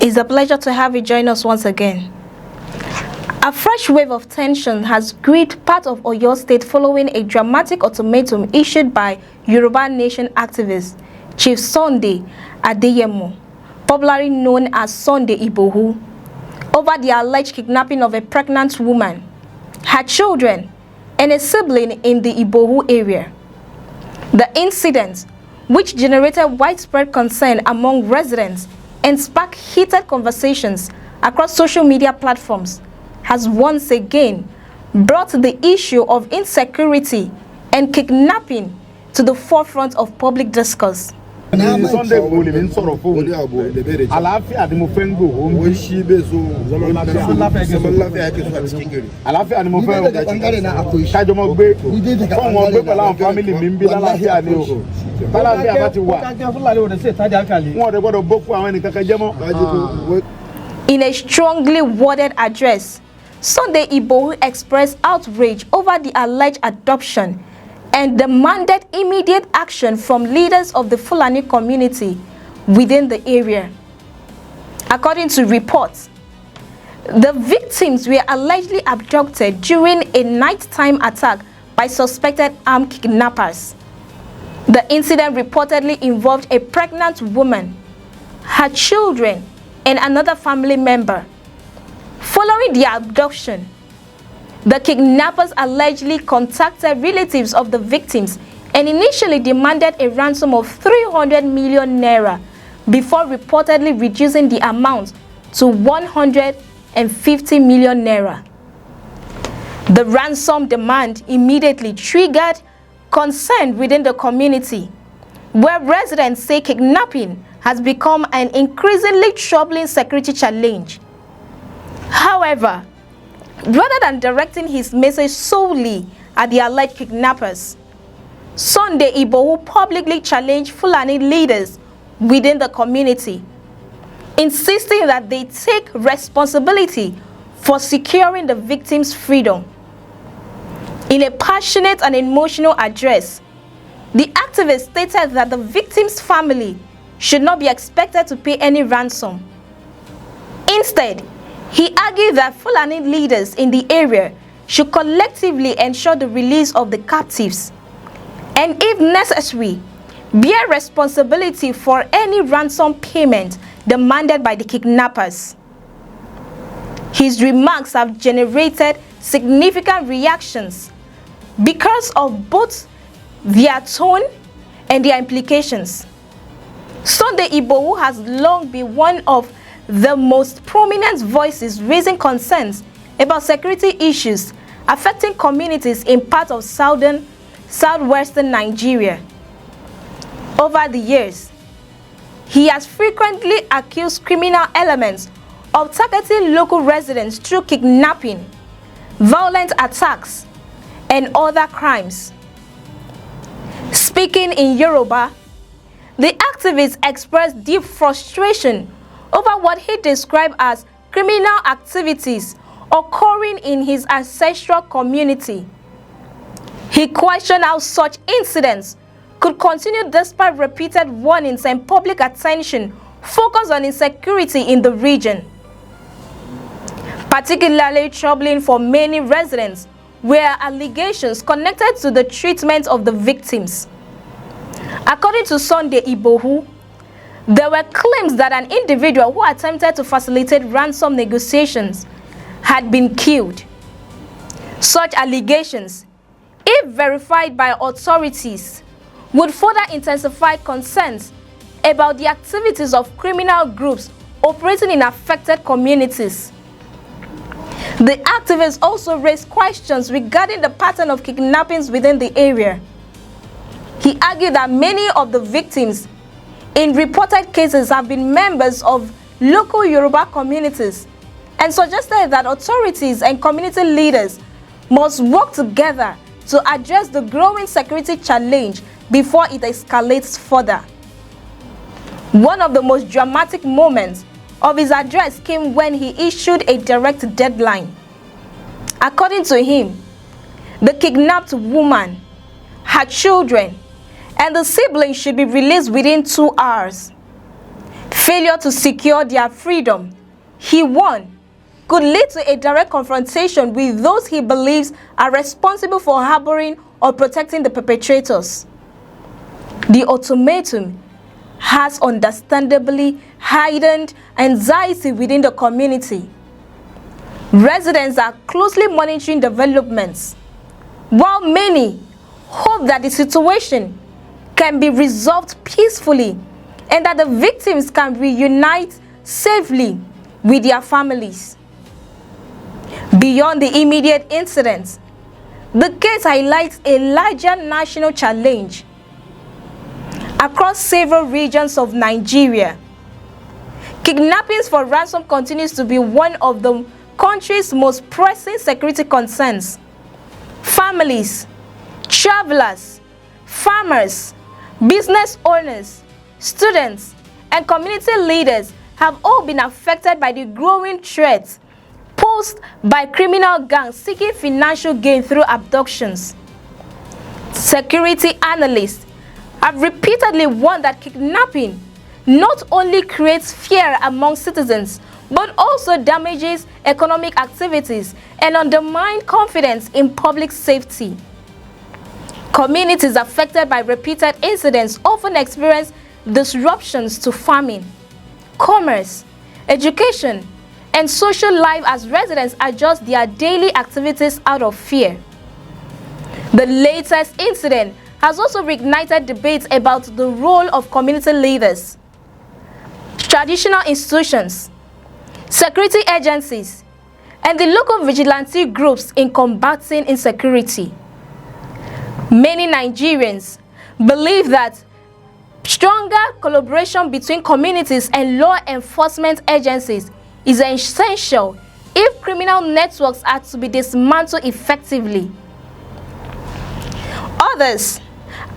It's a pleasure to have you join us once again. A fresh wave of tension has gripped part of Oyo State following a dramatic ultimatum issued by Yoruba Nation activist Chief Sunday Adeyemo, popularly known as Sunday Igboho, over the alleged kidnapping of a pregnant woman, her children, and a sibling in the Igboho area. The incident, which generated widespread concern among residents and sparked heated conversations across social media platforms, has once again brought the issue of insecurity and kidnapping to the forefront of public discourse. In a strongly worded address, Sunday Igboho expressed outrage over the alleged adoption and demanded immediate action from leaders of the Fulani community within the area. According to reports, the victims were allegedly abducted during a nighttime attack by suspected armed kidnappers. The incident reportedly involved a pregnant woman, her children, and another family member. Following the abduction, the kidnappers allegedly contacted relatives of the victims and initially demanded a ransom of 300 million naira before reportedly reducing the amount to 150 million naira. The ransom demand immediately triggered concern within the community, where residents say kidnapping has become an increasingly troubling security challenge. However, rather than directing his message solely at the alleged kidnappers, Sunday Igboho publicly challenged Fulani leaders within the community, insisting that they take responsibility for securing the victims' freedom. In a passionate and emotional address, the activist stated that the victim's family should not be expected to pay any ransom. Instead, he argued that Fulani leaders in the area should collectively ensure the release of the captives and, if necessary, bear responsibility for any ransom payment demanded by the kidnappers. His remarks have generated significant reactions because of both their tone and their implications. Sunday Igboho has long been one of the most prominent voices raising concerns about security issues affecting communities in parts of southwestern Nigeria. Over the years, he has frequently accused criminal elements of targeting local residents through kidnapping, violent attacks, and other crimes. Speaking in Yoruba, the activist expressed deep frustration over what he described as criminal activities occurring in his ancestral community. He questioned how such incidents could continue despite repeated warnings and public attention focused on insecurity in the region. Particularly troubling for many residents were allegations connected to the treatment of the victims. According to Sunday Igboho, there were claims that an individual who attempted to facilitate ransom negotiations had been killed. Such allegations, if verified by authorities, would further intensify concerns about the activities of criminal groups operating in affected communities. The activists also raised questions regarding the pattern of kidnappings within the area. He argued that many of the victims in reported cases have been members of local Yoruba communities and suggested that authorities and community leaders must work together to address the growing security challenge before it escalates further. One of the most dramatic moments of his address came when he issued a direct deadline. According to him, the kidnapped woman, her children, and the siblings should be released within 2 hours. failure to secure their freedom, he warned, could lead to a direct confrontation with those he believes are responsible for harboring or protecting the perpetrators. The ultimatum has understandably heightened anxiety within the community. Residents are closely monitoring developments, while many hope that the situation can be resolved peacefully and that the victims can reunite safely with their families. Beyond the immediate incident, the case highlights a larger national challenge. Across several regions of Nigeria, kidnappings for ransom continues to be one of the country's most pressing security concerns. Families, travelers, farmers, business owners, students, and community leaders have all been affected by the growing threats posed by criminal gangs seeking financial gain through abductions. Security analysts have repeatedly warned that kidnapping not only creates fear among citizens, but also damages economic activities and undermines confidence in public safety. Communities affected by repeated incidents often experience disruptions to farming, commerce, education, and social life as residents adjust their daily activities out of fear. The latest incident has also reignited debates about the role of community leaders, traditional institutions, security agencies, and the local vigilante groups in combating insecurity. Many Nigerians believe that stronger collaboration between communities and law enforcement agencies is essential if criminal networks are to be dismantled effectively. Others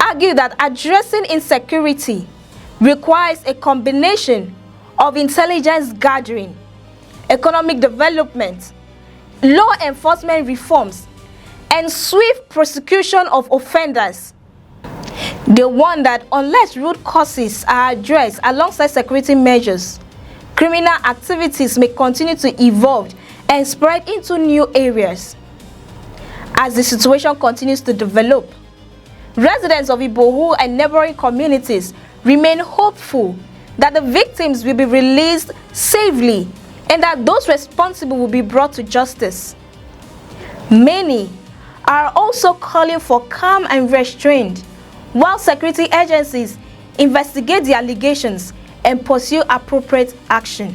argue that addressing insecurity requires a combination of intelligence gathering, economic development, law enforcement reforms, and swift prosecution of offenders. They warn that unless root causes are addressed alongside security measures, criminal activities may continue to evolve and spread into new areas. As the situation continues to develop, residents of Igboho and neighboring communities remain hopeful that the victims will be released safely and that those responsible will be brought to justice. Many are also calling for calm and restraint while security agencies investigate the allegations and pursue appropriate action.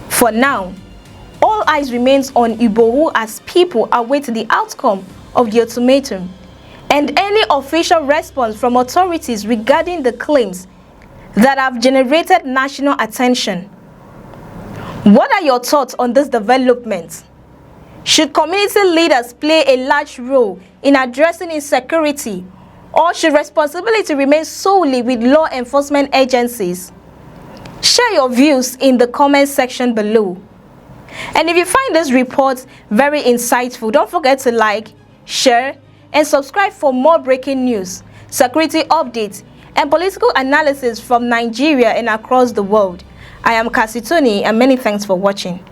For now, all eyes remains on Igboho as people await the outcome of the ultimatum and any official response from authorities regarding the claims that have generated national attention. What are your thoughts on this development? Should community leaders play a large role in addressing insecurity, or should responsibility remain solely with law enforcement agencies? Share your views in the comment section below. And if you find this report very insightful, don't forget to like, share, and subscribe for more breaking news, security updates, and political analysis from Nigeria and across the world. I am Kasitoni, and many thanks for watching.